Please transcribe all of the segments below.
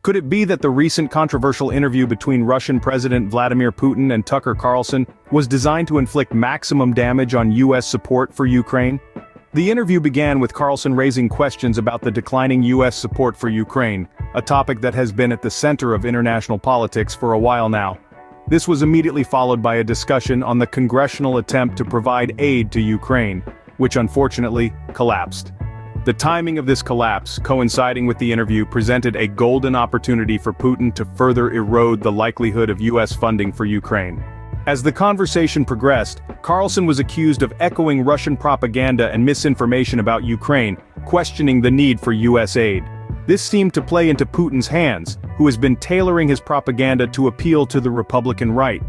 Could it be that the recent controversial interview between Russian President Vladimir Putin and Tucker Carlson was designed to inflict maximum damage on U.S. support for Ukraine? The interview began with Carlson raising questions about the declining U.S. support for Ukraine, a topic that has been at the center of international politics for a while now. This was immediately followed by a discussion on the congressional attempt to provide aid to Ukraine, which unfortunately collapsed. The timing of this collapse, coinciding with the interview, presented a golden opportunity for Putin to further erode the likelihood of U.S. funding for Ukraine. As the conversation progressed, Carlson was accused of echoing Russian propaganda and misinformation about Ukraine, questioning the need for U.S. aid. This seemed to play into Putin's hands, who has been tailoring his propaganda to appeal to the Republican right.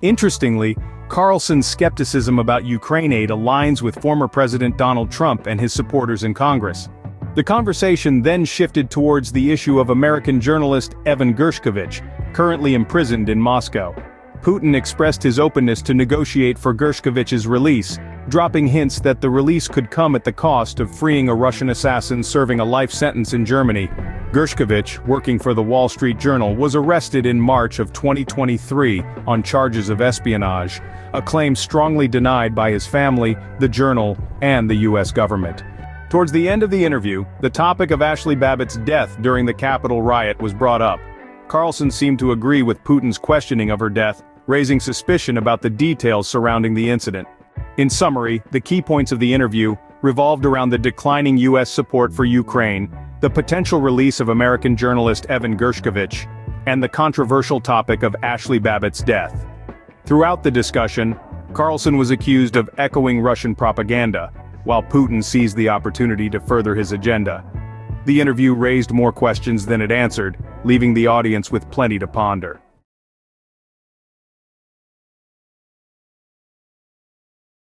Interestingly, Carlson's skepticism about Ukraine aid aligns with former President Donald Trump and his supporters in Congress. The conversation then shifted towards the issue of American journalist Evan Gershkovich, currently imprisoned in Moscow. Putin expressed his openness to negotiate for Gershkovich's release, dropping hints that the release could come at the cost of freeing a Russian assassin serving a life sentence in Germany. Gershkovich, working for the Wall Street Journal, was arrested in March of 2023 on charges of espionage, a claim strongly denied by his family, the Journal, and the U.S. government. Towards the end of the interview, the topic of Ashli Babbitt's death during the Capitol riot was brought up. Carlson seemed to agree with Putin's questioning of her death, raising suspicion about the details surrounding the incident. In summary, the key points of the interview revolved around the declining U.S. support for Ukraine, the potential release of American journalist Evan Gershkovich, and the controversial topic of Ashli Babbitt's death. Throughout the discussion, Carlson was accused of echoing Russian propaganda, while Putin seized the opportunity to further his agenda. The interview raised more questions than it answered, leaving the audience with plenty to ponder.